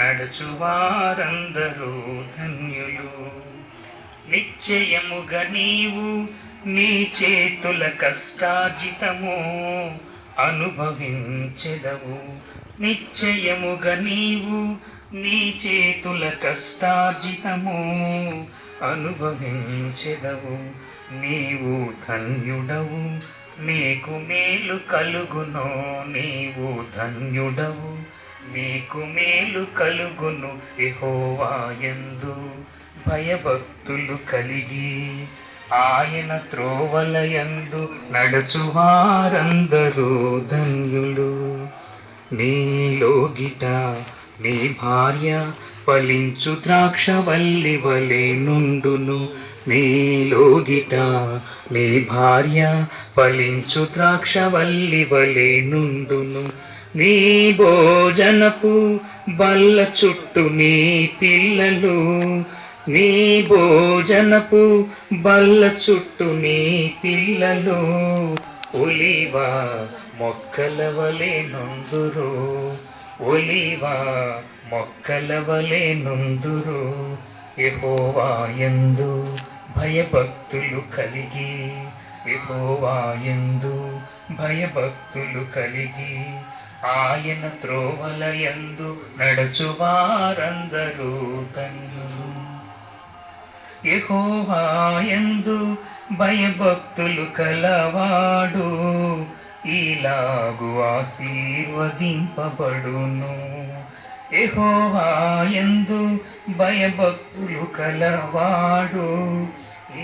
నడుచువారందరూ ధన్యులు. నిశ్చయముగా నీవు నీ చేతుల కష్టార్జితము అనుభవించెదవు. నిశ్చయముగా నీవు నీ చేతుల కష్టార్జితము అనుభవించెదవు. నీవు ధన్యుడవు, నీకు మేలు కలుగును. నీవు ధన్యుడవు, నీకు మేలు కలుగును. యెహోవా యందు భయభక్తులు కలిగి ఆయన త్రోవలయందు నడుచువారందరూ ధన్యులు. నీలోగిట నీ భార్య ఫలించు ద్రాక్షవల్లి వలె నుండును. నీలోగిట నీ భార్య ఫలించు ద్రాక్షవల్లి వలె నుండును. నీ భోజనపు బల్ల చుట్టూ నీ పిల్లలు, నీ భోజనపు బల్ల చుట్టూ నీ పిల్లలు ఒలీవ మొక్కల వలె నుందురు. ఒలీవ మొక్కల వలె నుందురు. యెహోవా యందు భయభక్తులు కలిగి, యెహోవా యందు భయభక్తులు కలిగి ఆయన త్రోవలయందు నడుచువారందరూ ధన్యులు. యెహోవా యందు భయభక్తులు కలవాడు ఇలాగు ఆశీర్వదింపబడును. యెహోవా యందు భయభక్తులు కలవాడు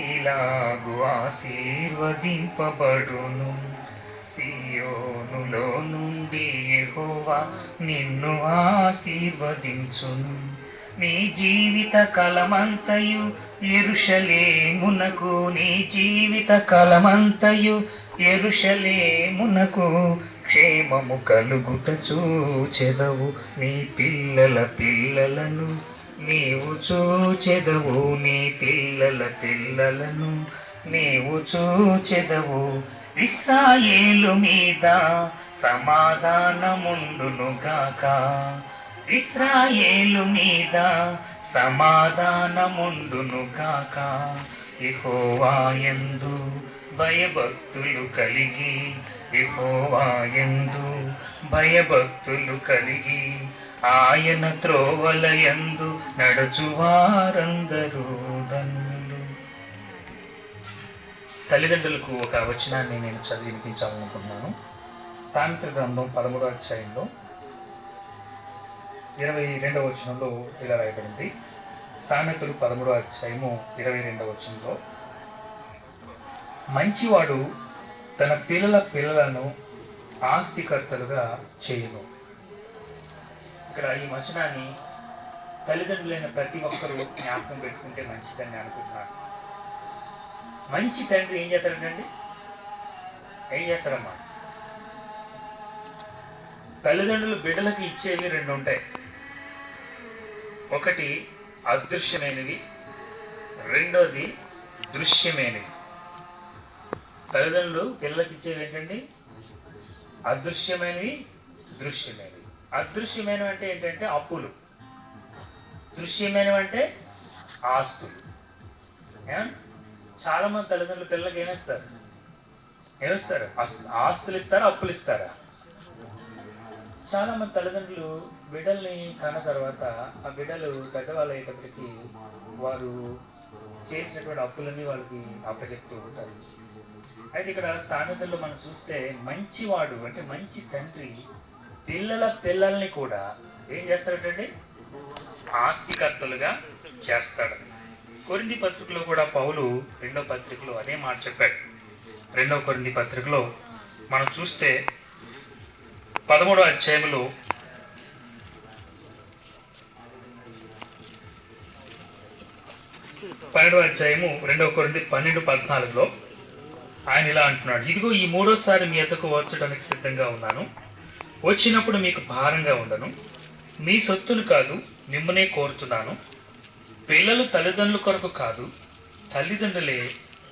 ఇలాగు ఆశీర్వదింపబడును. సియోనులో నుండి యెహోవా నిన్ను ఆశీర్వదించును. నీ జీవిత కాలమంతయు యెరూషలేమునకు, నీ జీవిత కాలమంతయు యెరూషలేమునకు క్షేమము కలుగుట చూచెదవు. నీ పిల్లల పిల్లలను నీవు చూచెదవు. నీ పిల్లల పిల్లలను నీవు చూచెదవు. ఇశ్రాయేలు మీద సమాధానముండును గాక. ఇశ్రాయేలు మీద సమాధానముండును గాక. యెహోవా యందు భయభక్తులు కలిగి, యెహోవా యందు భయభక్తులు కలిగి ఆయన త్రోవలయందు నడుచువారందరూ ధన్యులు. తల్లిదండ్రులకు ఒక వచనాన్ని నేను చదివి వినిపించాలనుకుంటున్నాను. సామెతల గ్రంథం 13వ అధ్యాయంలో 22వ వచనంలో ఇలా రాయబడింది. సామెతలు 13వ అధ్యాయము 22వ వచనంలో, మంచివాడు తన పిల్లల పిల్లలను ఆస్తికర్తలుగా చేయును. ఇక్కడ ఈ వచనాన్ని తల్లిదండ్రులైన ప్రతి ఒక్కరూ జ్ఞాపకం పెట్టుకుంటే మంచిదని అనుకుంటున్నాను. మంచి తండ్రి ఏం చేస్తాడండి? ఏం చేస్తారమ్మా? తల్లిదండ్రులు బిడ్డలకు ఇచ్చేవి రెండు ఉంటాయి. ఒకటి అదృశ్యమైనవి, రెండోది దృశ్యమైనవి. తల్లిదండ్రులు పిల్లలకి ఇచ్చేవి ఏంటండి? అదృశ్యమైనవి, దృశ్యమైనవి. అదృశ్యమైనవి అంటే ఏంటంటే అప్పులు, దృశ్యమైనవి అంటే ఆస్తులు. చాలా మంది తల్లిదండ్రులు పిల్లలకి ఏమిస్తారు? ఆస్తులు ఇస్తారా, అప్పులు ఇస్తారా? చాలా మంది తల్లిదండ్రులు బిడ్డల్ని కన్న తర్వాత ఆ బిడ్డలు పెద్దవాళ్ళు అయ్యేటప్పటికి వారు చేసినటువంటి అప్పులన్నీ వాళ్ళకి అప్పచెప్తూ ఉంటారు. అయితే ఇక్కడ సామెతల్లో మనం చూస్తే మంచివాడు అంటే మంచి తండ్రి పిల్లల పిల్లల్ని కూడా ఏం చేస్తాడంటే ఆస్తికర్తలుగా చేస్తాడు. కొరింథీ పత్రికలో కూడా పౌలు 2వ పత్రికలో అదే మాట చెప్పాడు. 2వ కొరింథీ పత్రికలో మనం చూస్తే 13వ అధ్యాయంలో 12వ అధ్యాయము 2వ కొరింథీ 12:14లో ఆయన ఇలా అంటున్నాడు, ఇదిగో ఈ 3వసారి మీ ఎద్దకు వచ్చడానికి సిద్ధంగా ఉన్నాను. వచ్చినప్పుడు మీకు భారంగా ఉండను. మీ సొత్తును కాదు మిమ్మల్నే కోరుతున్నాను. పిల్లలు తల్లిదండ్రుల కొరకు కాదు, తల్లిదండ్రులే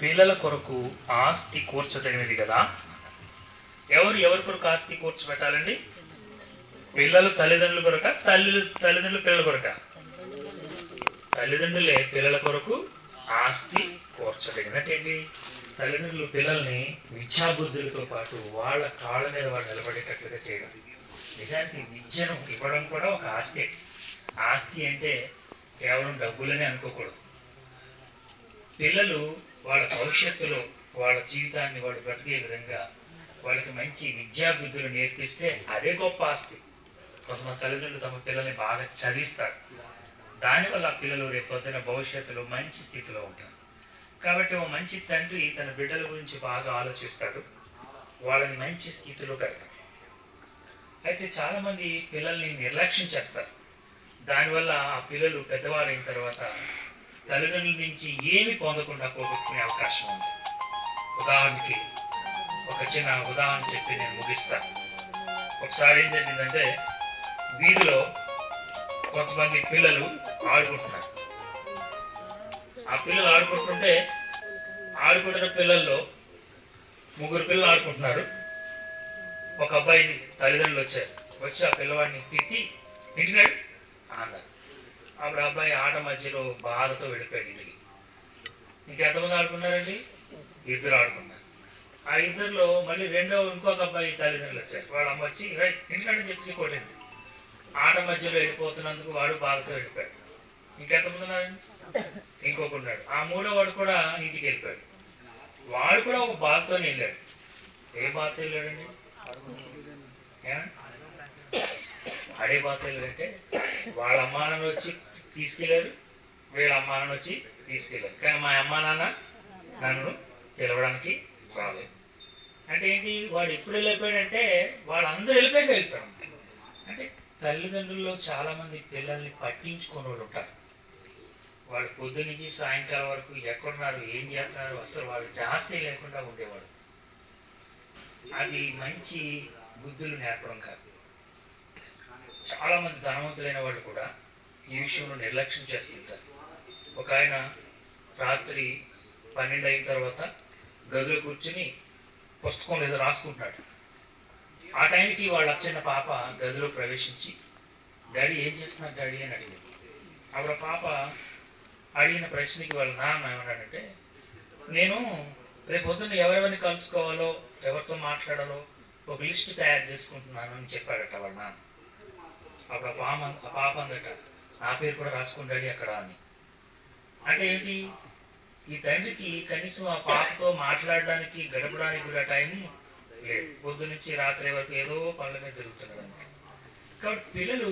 పిల్లల కొరకు ఆస్తి కూర్చదగినది కదా. ఎవరి కొరకు ఆస్తి కూర్చోబెట్టాలండి? పిల్లలు తల్లిదండ్రుల కొరక, తల్లిదండ్రులు పిల్లల కొరక? తల్లిదండ్రులే పిల్లల కొరకు ఆస్తి కూర్చదగినట్టేంటి? తల్లిదండ్రులు పిల్లల్ని విద్యాబుద్ధులతో పాటు వాళ్ళ కాళ్ళ మీద వాళ్ళు నిలబడేటట్లుగా చేయడం. నిజానికి విద్యను ఇవ్వడం కూడా ఒక ఆస్తి. ఆస్తి అంటే కేవలం డబ్బులని అనుకోకూడదు. పిల్లలు వాళ్ళ భవిష్యత్తులో వాళ్ళ జీవితాన్ని వాళ్ళు బ్రతికే విధంగా వాళ్ళకి మంచి విద్యాబుద్ధులు నేర్పిస్తే అదే గొప్ప ఆస్తి. కొంతమంది తల్లిదండ్రులు తమ పిల్లల్ని బాగా చదివిస్తారు. దానివల్ల ఆ పిల్లలు రేపు పొద్దున భవిష్యత్తులో మంచి స్థితిలో ఉంటారు. కాబట్టి ఓ మంచి తండ్రి తన బిడ్డల గురించి బాగా ఆలోచిస్తాడు, వాళ్ళని మంచి స్థితిలో పెడతాడు. అయితే చాలా మంది పిల్లల్ని నిర్లక్ష్యం చేస్తారు. దానివల్ల ఆ పిల్లలు పెద్దవారైన తర్వాత తల్లిదండ్రుల నుంచి ఏమి పొందకుండా పోగొట్టుకునే అవకాశం ఉంది. ఉదాహరణకి ఒక చిన్న ఉదాహరణ చెప్పి నేను ముగిస్తాను. ఒకసారి ఏం జరిగిందంటే, వీధిలో కొంతమంది పిల్లలు ఆడుకుంటున్నారు. ఆ పిల్లలు ఆడుకుంటుంటే ఆడుకుంటున్న పిల్లల్లో 3 పిల్లలు ఆడుకుంటున్నారు. ఒక అబ్బాయి తల్లిదండ్రులు వచ్చి ఆ పిల్లవాడిని తిట్టి ఇంటినాడు అన్నారు. అప్పుడు అబ్బాయి ఆట మధ్యలో బాధతో వెళ్ళిపోయాడు ఇంటికి. ఇంకెంతమంది ఆడుకున్నారండి? 2 ఆడుకున్నారు. ఆ 2లో మళ్ళీ ఇంకొక అబ్బాయి తల్లిదండ్రులు వచ్చారు. వాళ్ళ అమ్మ వచ్చి ఇంటికంటే చెప్పి కొట్టింది. ఆట మధ్యలో వెళ్ళిపోతున్నందుకు వాడు బాధతో వెళ్ళిపోయాడు. ఇంకెంతమంది ఉన్నారండి? ఇంకొకన్నాడు. ఆ 3వ వాడు కూడా ఇంటికి వెళ్ళిపోయాడు. వాడు కూడా ఒక బాధతోనే వెళ్ళాడు. ఏ బాధతో వెళ్ళాడండి? అడే బాధతో వెళ్ళాడంటే వాళ్ళ అమ్మా నాన్న వచ్చి తీసుకెళ్ళారు, వీళ్ళ అమ్మా నాన్న వచ్చి తీసుకెళ్ళారు. కానీ మా అమ్మా నాన్న నన్ను పిలవడానికి రాలేదు. అంటే ఏంటి? వాడు ఎప్పుడు వెళ్ళిపోయాడంటే వాళ్ళందరూ వెళ్ళిపోయాడు. అంటే తల్లిదండ్రుల్లో చాలా మంది పిల్లల్ని పట్టించుకునే వాళ్ళు ఉంటారు. వాళ్ళు పొద్దు నుంచి సాయంకాలం వరకు ఎక్కడున్నారు, ఏం చేస్తున్నారు, అసలు వాళ్ళు జాస్తి లేకుండా ఉండేవాడు. అది మంచి బుద్ధులు నేర్పడం కాదు. చాలా మంది ధనవంతులైన వాళ్ళు కూడా ఈ విషయంలో నిర్లక్ష్యం చేస్తుంటారు. ఒక ఆయన రాత్రి 12 అయిన తర్వాత గదిలో కూర్చుని పుస్తకం ఏదో రాసుకుంటున్నాడు. ఆ టైంకి వాళ్ళ చిన్న పాప గదిలో ప్రవేశించి, డాడీ ఏం చేస్తున్నారు డాడీ అని అడిగింది. అప్పుడు పాప అడిగిన ప్రశ్నకి వాళ్ళ నాన్న ఏమన్నాడంటే, నేను రేపు పొద్దున్న ఎవరెవరిని కలుసుకోవాలో, ఎవరితో మాట్లాడాలో ఒక లిస్ట్ తయారు చేసుకుంటున్నాను అని చెప్పాడట వాళ్ళ నాన్న. అప్పుడు ఆ పాప అందట, నా పేరు కూడా రాసుకుంటాడు అక్కడ అని. అంటే ఏంటి? ఈ తండ్రికి కనీసం ఆ పాపతో మాట్లాడడానికి గడపడానికి కూడా టైం లేదు. పొద్దు నుంచి రాత్రి వరకు ఏదో పనుల మీద తిరుగుతున్నాడు అనమాట. కాబట్టి పిల్లలు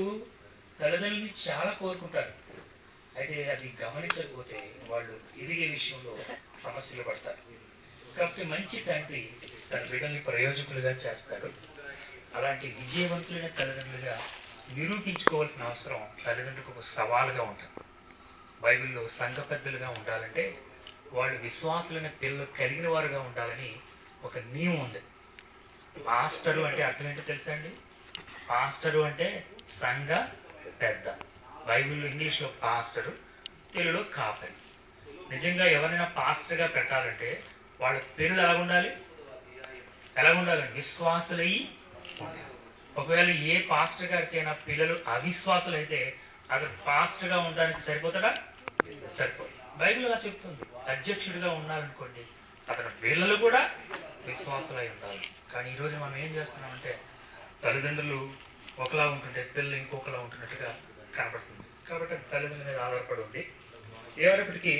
తల్లిదండ్రులని చాలా కోరుకుంటారు. అయితే అది గమనించకపోతే వాళ్ళు ఎదిగే విషయంలో సమస్యలు పడతారు. కాబట్టి మంచి తండ్రి తన బిడ్డల్ని ప్రయోజకులుగా చేస్తాడు. అలాంటి విజయవంతులైన తల్లిదండ్రులుగా నిరూపించుకోవాల్సిన అవసరం తల్లిదండ్రులకు ఒక సవాలుగా ఉంటుంది. బైబిల్లో సంఘ పెద్దలుగా ఉండాలంటే వాళ్ళు విశ్వాసులైన పిల్లలు కలిగిన వారుగా ఉండాలని ఒక నియమం ఉంది. పాస్టరు అంటే అర్థం ఏంటో తెలుసా అండి? పాస్టరు అంటే సంఘ పెద్ద. బైబిల్లో ఇంగ్లీష్లో పాస్టరు, తెలుగులో కాపరి. నిజంగా ఎవరైనా పాస్టర్గా పెట్టాలంటే వాళ్ళ పేర్లు ఎలా ఉండాలండి? విశ్వాసులయ్యి ఉండాలి. ఒకవేళ ఏ పాస్టర్ గారికైనా పిల్లలు అవిశ్వాసులు అయితే అతను పాస్టర్గా ఉండడానికి సరిపోతాడా? సరిపోదు. బైబిల్ అలా చెప్తుంది. అధ్యక్షుడిగా ఉన్నారనుకోండి, అతని పిల్లలు కూడా విశ్వాసులై ఉండాలి. కానీ ఈరోజు మనం ఏం చేస్తున్నామంటే తల్లిదండ్రులు ఒకలా ఉంటుంటే పిల్లలు ఇంకొకలా ఉంటున్నట్టుగా కనబడుతుంది. కాబట్టి తల్లిదండ్రుల మీద ఆధారపడి ఉంది. ఎవరైనప్పటికీ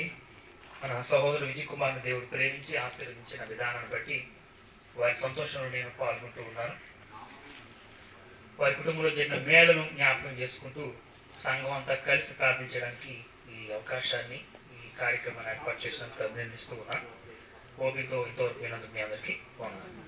మన సహోదరు విజయ్ కుమార్ని దేవుడు ప్రేమించి ఆశీర్వదించిన విధానాన్ని బట్టి వారి సంతోషంలో నేను పాల్గొంటూ ఉన్నాను. వారి కుటుంబంలో జరిగిన మేళను జ్ఞాపకం చేసుకుంటూ సంఘం అంతా కలిసి ప్రార్థించడానికి ఈ అవకాశాన్ని, ఈ కార్యక్రమాన్ని ఏర్పాటు చేసినందుకు అభినందిస్తూ ఉన్నాను. ఓపికతో ఇంతవరకు వినందుకు మీ అందరికీ వందనాలు.